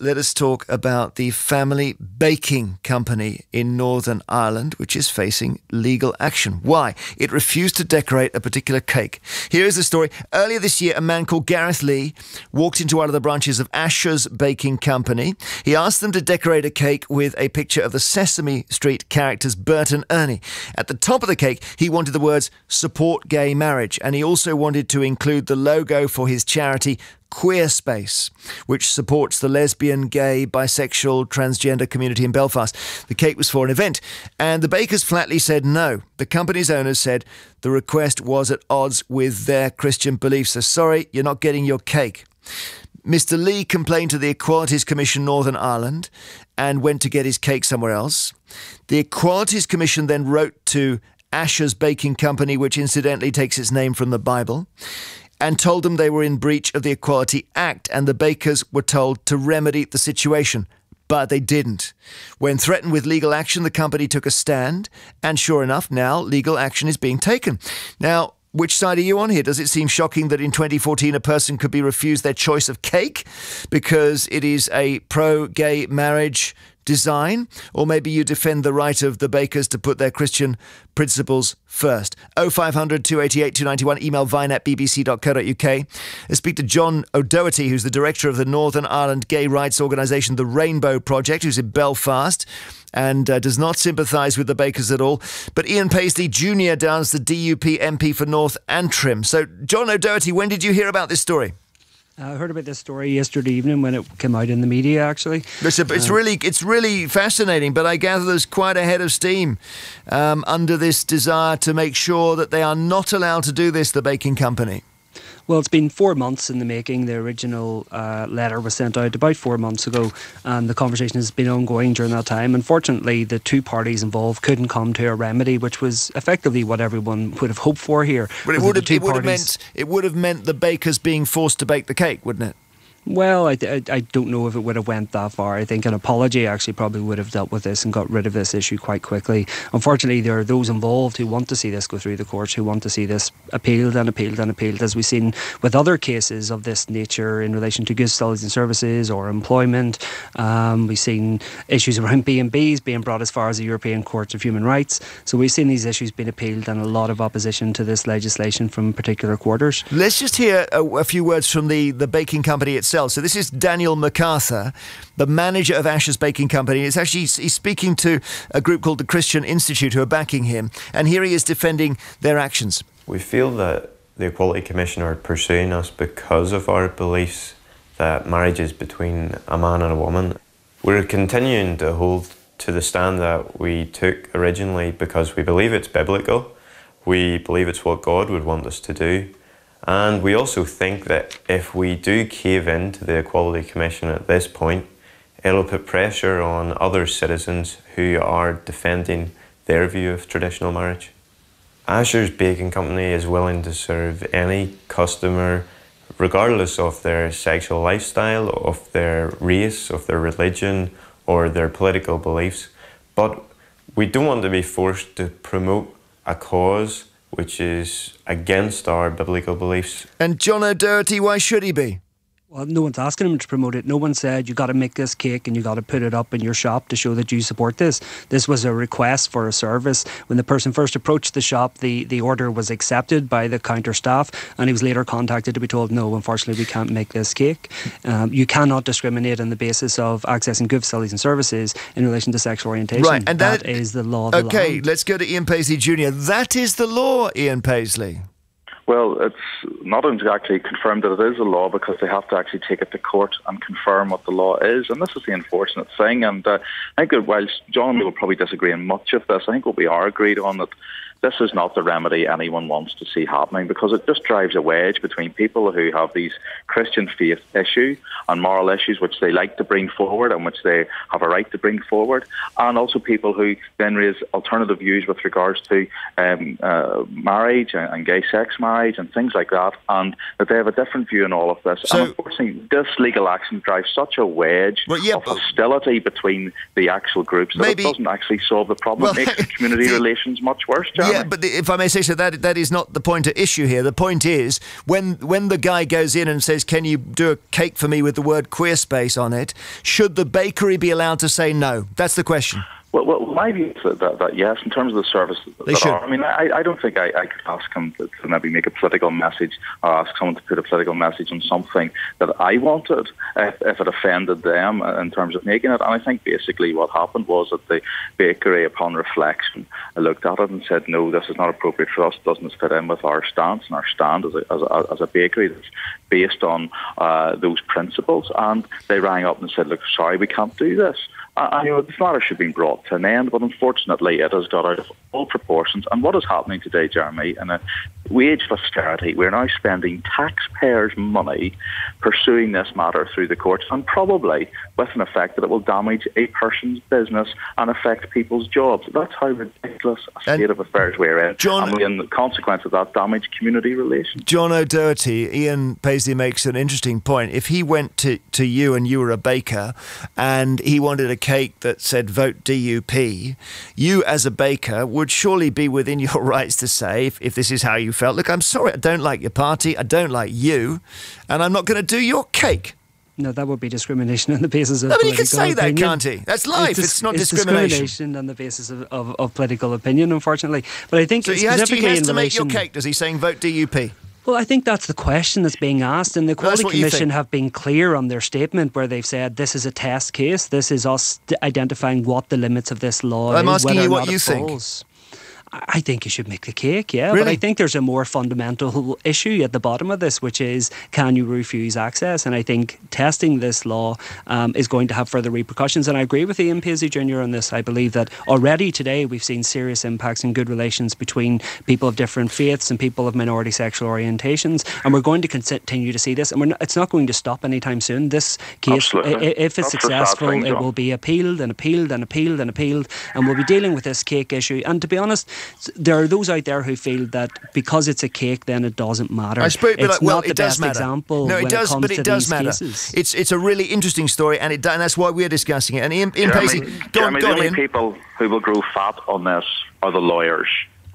let us talk about the family baking company in Northern Ireland, which is facing legal action. Why? It refused to decorate a particular cake. Here is the story. Earlier this year, a man called Gareth Lee walked into one of the branches of Asher's Baking Company. He asked them to decorate a cake with a picture of the Sesame Street characters Bert and Ernie. At the top of the cake, he wanted the words "support gay marriage," and he also wanted to include the logo for his charity Queer Space, which supports the lesbian, gay, bisexual, transgender community in Belfast. The cake was for an event, and the bakers flatly said no. The company's owners said the request was at odds with their Christian beliefs. So sorry, you're not getting your cake. Mr. Lee complained to the Equalities Commission Northern Ireland and went to get his cake somewhere else. The Equalities Commission then wrote to Asher's Baking Company, which incidentally takes its name from the Bible, and told them they were in breach of the Equality Act, and the bakers were told to remedy the situation. But they didn't. When threatened with legal action, the company took a stand, and sure enough, now legal action is being taken. Now, which side are you on here? Does it seem shocking that in 2014 a person could be refused their choice of cake because it is a pro-gay marriage design? Or maybe you defend the right of the bakers to put their Christian principles first. 0500 288 291, email vine@bbc.co.uk. Let's speak to John O'Doherty, who's the director of the Northern Ireland gay rights organisation, the Rainbow Project, who's in Belfast and does not sympathise with the bakers at all. But Ian Paisley Jr. does, the DUP MP for North Antrim. So, John O'Doherty, when did you hear about this story? I heard about this story yesterday evening when it came out in the media, actually. It's really fascinating, but I gather there's quite a head of steam under this desire to make sure that they are not allowed to do this, the baking company. Well, it's been 4 months in the making. The original letter was sent out about 4 months ago, and the conversation has been ongoing during that time. Unfortunately, the two parties involved couldn't come to a remedy, which was effectively what everyone would have hoped for here. But it would have meant the bakers being forced to bake the cake, wouldn't it? Well, I don't know if it would have went that far. I think an apology actually probably would have dealt with this and got rid of this issue quite quickly. Unfortunately, there are those involved who want to see this go through the courts, who want to see this appealed and appealed and appealed, as we've seen with other cases of this nature in relation to goods, studies and services or employment. We've seen issues around B&Bs being brought as far as the European Court of Human Rights. So we've seen these issues being appealed and a lot of opposition to this legislation from particular quarters. Let's just hear a few words from the baking company itself. So this is Daniel MacArthur, the manager of Asher's Baking Company. He's speaking to a group called the Christian Institute who are backing him, and here he is defending their actions. We feel that the Equality Commission are pursuing us because of our beliefs that marriage is between a man and a woman. We're continuing to hold to the stand that we took originally because we believe it's biblical. We believe it's what God would want us to do. And we also think that if we do cave in to the Equality Commission at this point, it'll put pressure on other citizens who are defending their view of traditional marriage. Asher's Baking Company is willing to serve any customer, regardless of their sexual lifestyle, of their race, of their religion, or their political beliefs. But we don't want to be forced to promote a cause which is against our biblical beliefs. And John O'Doherty, why should he be? Well, no one's asking him to promote it. No one said you got to make this cake and you got to put it up in your shop to show that you support this. This was a request for a service. When the person first approached the shop, the order was accepted by the counter staff, and he was later contacted to be told, no, unfortunately, we can't make this cake. You cannot discriminate on the basis of accessing goods, facilities and services in relation to sexual orientation. Right, and that is the law of the land. Okay, let's go to Ian Paisley Jr. That is the law, Ian Paisley. Well, it's not exactly confirmed that it is a law because they have to actually take it to court and confirm what the law is. And this is the unfortunate thing. And I think that whilst John and me will probably disagree on much of this, I think what we are agreed on that this is not the remedy anyone wants to see happening, because it just drives a wedge between people who have these Christian faith issues and moral issues which they like to bring forward and which they have a right to bring forward, and also people who then raise alternative views with regards to marriage and gay sex marriage and things like that, and that they have a different view on all of this. So, and unfortunately, this legal action drives such a wedge of hostility between the actual groups that it doesn't actually solve the problem. It makes community relations much worse, John. Yeah, but if I may say so, that is not the point at issue here. The point is, when the guy goes in and says, can you do a cake for me with the word queer space on it, should the bakery be allowed to say no? That's the question. Well, my view is that yes, in terms of the service, they should. I mean, I don't think I could ask him to maybe make a political message or ask someone to put a political message on something that I wanted if it offended them in terms of making it. And I think basically what happened was that the bakery, upon reflection, looked at it and said, no, this is not appropriate for us, doesn't fit in with our stance and our stand as a bakery that's based on those principles. And they rang up and said, look, sorry, we can't do this. This matter should be brought to an end, but unfortunately it has got out of all proportions. And what is happening today, Jeremy, in a wage of austerity, we're now spending taxpayers' money pursuing this matter through the courts, and probably with an effect that it will damage a person's business and affect people's jobs. That's how ridiculous a state of affairs we're in. And in the consequence of that, damage community relations. John O'Doherty, Ian Paisley makes an interesting point. If he went to you and you were a baker and he wanted a cake that said vote DUP, you as a baker would surely be within your rights to say, if this is how you felt, look, I'm sorry, I don't like your party, I don't like you, and I'm not going to do your cake. No, that would be discrimination on the basis of political opinion. political I mean, he can say opinion. that, can't he? That's life. It's not discrimination. It's discrimination on the basis of political opinion, unfortunately. But I think so he has to make your cake. Does he saying vote DUP? Well, I think that's the question that's being asked, and the Quality Commission have been clear on their statement where they've said this is a test case. This is us identifying what the limits of this law is. I'm asking you what you think. I think you should make the cake, yeah. Really? But I think there's a more fundamental issue at the bottom of this, which is, can you refuse access? And I think testing this law is going to have further repercussions. And I agree with Ian Paisley Jr. on this. I believe that already today we've seen serious impacts in good relations between people of different faiths and people of minority sexual orientations. And we're going to continue to see this. And it's not going to stop anytime soon. This case, if it's successful, it will be appealed and appealed and appealed and appealed. And we'll be dealing with this cake issue. And to be honest, there are those out there who feel that because it's a cake, then it doesn't matter. It's not the best example. No, it does, but it does matter. It's a really interesting story, and that's why we're discussing it. And Ian Paisley, the only people who will grow fat on this are the lawyers.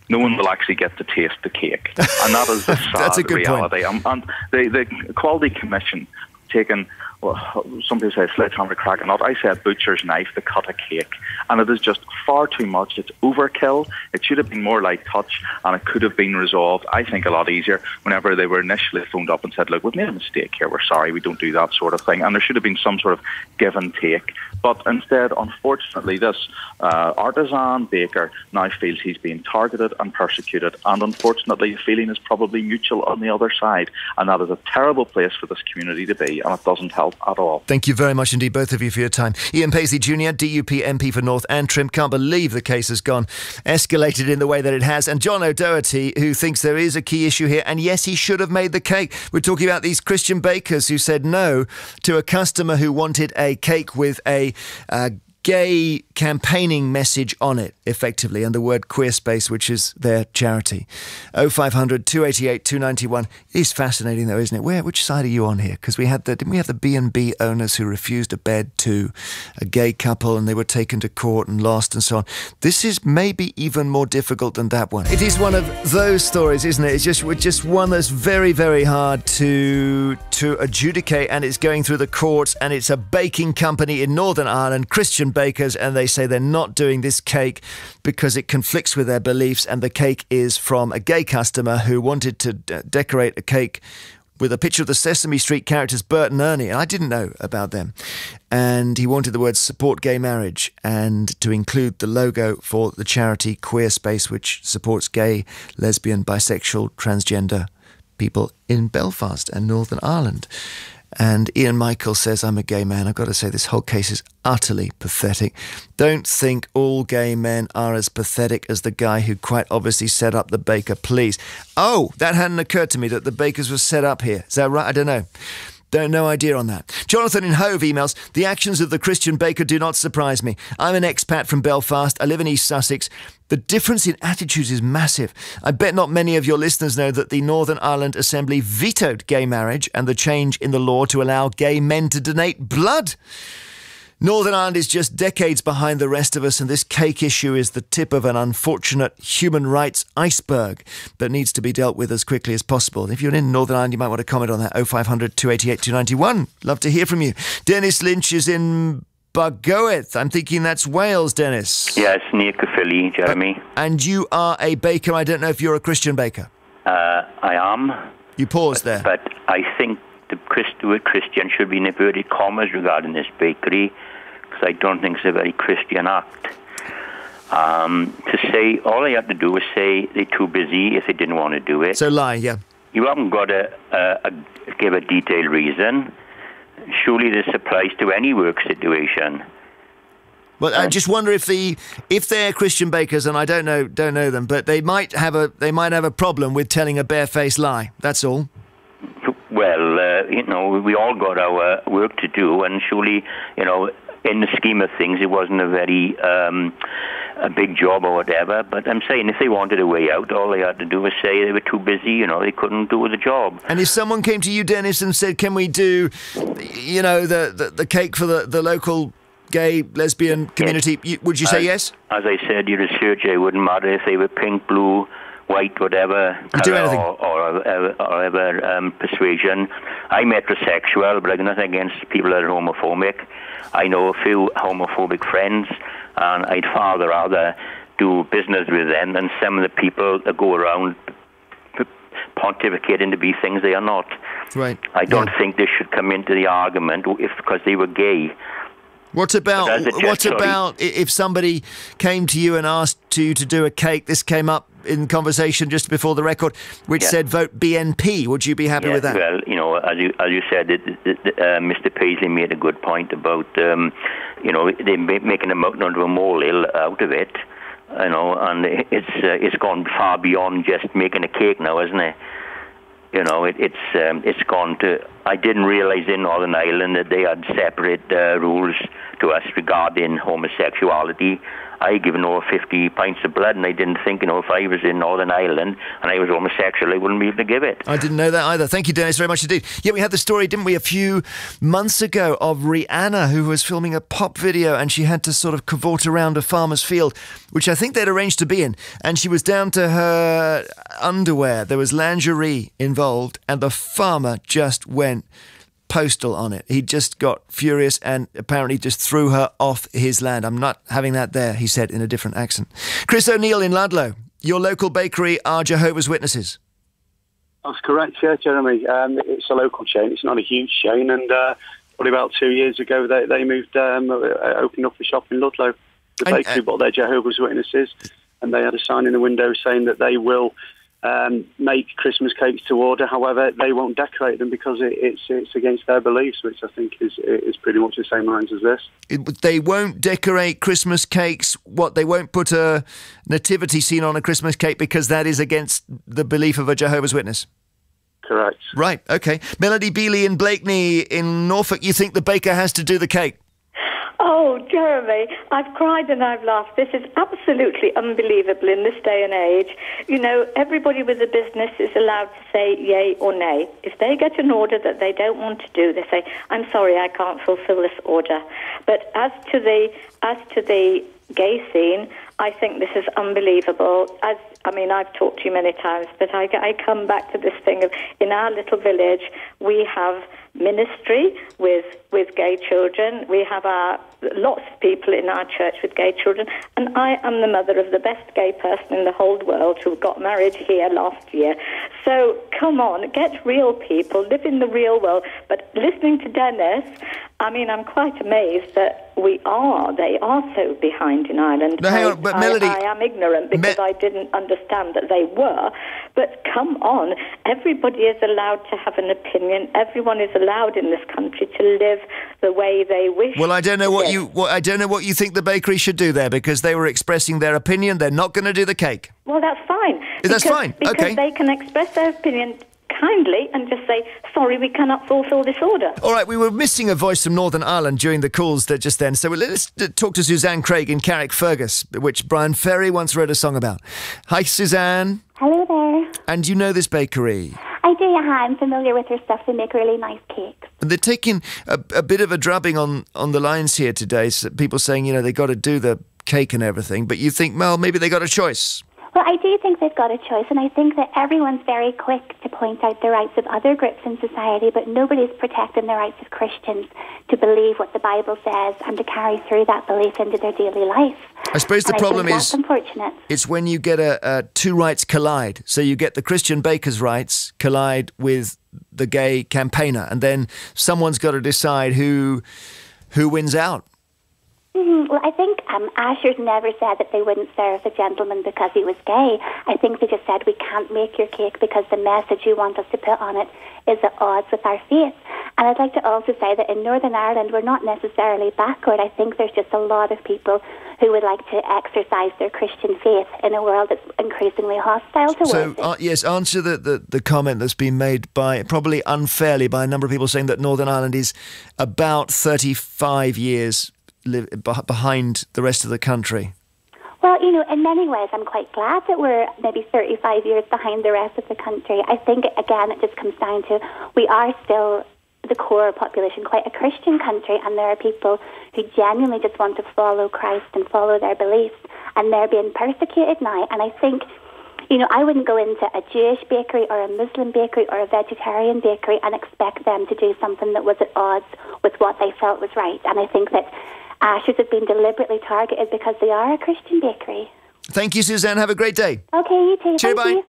No one will actually get to taste the cake, and that is the sad That's a good reality. Point. And the Quality Commission taken. Well, some people say sledgehammer to crack a nut. I say a butcher's knife to cut a cake, and it is just far too much. It's overkill. It should have been more light touch, and it could have been resolved, I think, a lot easier whenever they were initially phoned up and said, look, we've made a mistake here, we're sorry, we don't do that sort of thing. And there should have been some sort of give and take. But instead, unfortunately, this artisan baker now feels he's being targeted and persecuted, and unfortunately the feeling is probably mutual on the other side, and that is a terrible place for this community to be, and it doesn't help at all. Thank you very much indeed, both of you, for your time. Ian Paisley Jr., DUP MP for North Antrim. Can't believe the case has gone escalated in the way that it has. And John O'Doherty, who thinks there is a key issue here, and yes, he should have made the cake. We're talking about these Christian bakers who said no to a customer who wanted a cake with a gay campaigning message on it, effectively, and the word queer space, which is their charity. 0500 288 291. It is fascinating, though, isn't it? Which side are you on here? Because didn't we have the B&B owners who refused a bed to a gay couple, and they were taken to court and lost and so on. This is maybe even more difficult than that one. It is one of those stories, isn't it? It's just one that's very, very hard to adjudicate, and it's going through the courts, and it's a baking company in Northern Ireland, Christian bakers, and they say they're not doing this cake because it conflicts with their beliefs, and the cake is from a gay customer who wanted to decorate a cake with a picture of the Sesame Street characters Bert and Ernie, and I didn't know about them. And he wanted the words support gay marriage and to include the logo for the charity Queer Space, which supports gay, lesbian, bisexual, transgender people in Belfast and Northern Ireland. And Ian Michael says, I'm a gay man. I've got to say, this whole case is utterly pathetic. Don't think all gay men are as pathetic as the guy who quite obviously set up the baker, please. Oh, that hadn't occurred to me that the bakers were set up here. Is that right? I don't know. No idea on that. Jonathan in Hove emails, the actions of the Christian baker do not surprise me. I'm an expat from Belfast. I live in East Sussex. The difference in attitudes is massive. I bet not many of your listeners know that the Northern Ireland Assembly vetoed gay marriage and the change in the law to allow gay men to donate blood. Northern Ireland is just decades behind the rest of us, and this cake issue is the tip of an unfortunate human rights iceberg that needs to be dealt with as quickly as possible. If you're in Northern Ireland, you might want to comment on that. 0500 288 291. Love to hear from you. Dennis Lynch is in Bargoeth. I'm thinking that's Wales, Dennis. Yes, near Caerphilly, Jeremy. And you are a baker. I don't know if you're a Christian baker. I am. You paused there. But I think the word Christian should be in inverted commas regarding this bakery, because I don't think it's a very Christian act. To say, all they had to do was say they're too busy if they didn't want to do it. So lie, yeah. You haven't got to give a detailed reason. Surely this applies to any work situation. Well, I just wonder if they're Christian bakers, and I don't know them, but they might have a problem with telling a barefaced lie. That's all. Well, we all got our work to do, and surely, in the scheme of things, it wasn't a very a big job or whatever. But I'm saying, if they wanted a way out, all they had to do was say they were too busy. They couldn't do the job. And if someone came to you, Dennis, and said, "Can we do, the cake for the local gay, lesbian community," yes. Would you say yes? As I said, your research, it wouldn't matter if they were pink, blue, white, whatever colour or persuasion. I'm heterosexual, but I've nothing against people that are homophobic. I know a few homophobic friends, and I'd far rather do business with them than some of the people that go around pontificating to be things they are not. Right. I don't think they should come into the argument because they were gay. What about if somebody came to you and asked you to do a cake? This came up in conversation just before the record, which said vote BNP. Would you be happy with that? Well, as you said, Mr. Paisley made a good point about they're making a mountain out of a molehill out of it, and it's gone far beyond just making a cake now, isn't it? It's gone to. I didn't realise in Northern Ireland that they had separate rules to us regarding homosexuality. I given over 50 pints of blood, and I didn't think, if I was in Northern Ireland and I was homosexual, I wouldn't be able to give it. I didn't know that either. Thank you, Dennis, very much indeed. Yeah, we had the story, didn't we, a few months ago of Rihanna, who was filming a pop video, and she had to sort of cavort around a farmer's field, which I think they'd arranged to be in, and she was down to her underwear. There was lingerie involved, and the farmer just went postal on it. He just got furious and apparently just threw her off his land. "I'm not having that there," he said in a different accent. Chris O'Neill in Ludlow. Your local bakery are Jehovah's Witnesses. That's correct, yeah, Jeremy. It's a local chain. It's not a huge chain, and probably about 2 years ago they moved, opened up a shop in Ludlow. The bakery, but they're Jehovah's Witnesses, and they had a sign in the window saying that they will make Christmas cakes to order. However, they won't decorate them because it's against their beliefs, which I think is pretty much the same lines as this. They won't decorate Christmas cakes. What, they won't put a nativity scene on a Christmas cake because that is against the belief of a Jehovah's Witness? Correct. Right, okay. Melody Bealey in Blakeney in Norfolk, you think the baker has to do the cake? Oh, Jeremy, I've cried and I've laughed. This is absolutely unbelievable in this day and age. Everybody with a business is allowed to say yay or nay. If they get an order that they don't want to do, they say, "I'm sorry, I can't fulfill this order." But as to the gay scene, I think this is unbelievable. I've talked to you many times, but I come back to this thing of, in our little village, we have ministry with gay children. We have lots of people in our church with gay children, and I am the mother of the best gay person in the whole world who got married here last year. So come on, get real, people, live in the real world. But listening to Dennis, I'm quite amazed that they are so behind in Ireland. No, hang on, but Melody, I am ignorant because I didn't understand that they were. But come on, everybody is allowed to have an opinion. Everyone is allowed in this country to live the way they wish. Well, I don't know what you think the bakery should do there, because they were expressing their opinion. They're not going to do the cake. Well, that's fine. That's fine. Because okay. They can express their opinion kindly and just say, "Sorry, we cannot fulfil this order." All right, we were missing a voice from Northern Ireland during the calls just then, so let's talk to Suzanne Craig in Carrickfergus, which Brian Ferry once wrote a song about. Hi, Suzanne. Hello there. And you know this bakery? I do, I'm familiar with her stuff. They make really nice cakes. And they're taking a bit of a drubbing on the lines here today. So people saying, they got to do the cake and everything. But you think, well, maybe they got a choice. Well, I do think they've got a choice, and I think that everyone's very quick to point out the rights of other groups in society, but nobody's protecting the rights of Christians to believe what the Bible says and to carry through that belief into their daily life. I suppose the problem is that's unfortunate. It's when you get two rights collide. So you get the Christian baker's rights collide with the gay campaigner, and then someone's got to decide who wins out. Well, I think Asher's never said that they wouldn't serve a gentleman because he was gay. I think they just said, we can't make your cake because the message you want us to put on it is at odds with our faith. And I'd like to also say that in Northern Ireland, we're not necessarily backward. I think there's just a lot of people who would like to exercise their Christian faith in a world that's increasingly hostile towards it. Yes, answer the comment that's been made by, probably unfairly, by a number of people saying that Northern Ireland is about 35 years behind the rest of the country. Well, in many ways, I'm quite glad that we're maybe 35 years behind the rest of the country. I think, again, it just comes down to we are still, the core population, quite a Christian country, and there are people who genuinely just want to follow Christ and follow their beliefs, and they're being persecuted now. And I think, I wouldn't go into a Jewish bakery or a Muslim bakery or a vegetarian bakery and expect them to do something that was at odds with what they felt was right. And I think that Ashers have been deliberately targeted because they are a Christian bakery. Thank you, Suzanne. Have a great day. Okay, you too. Cheer, Thank bye. you.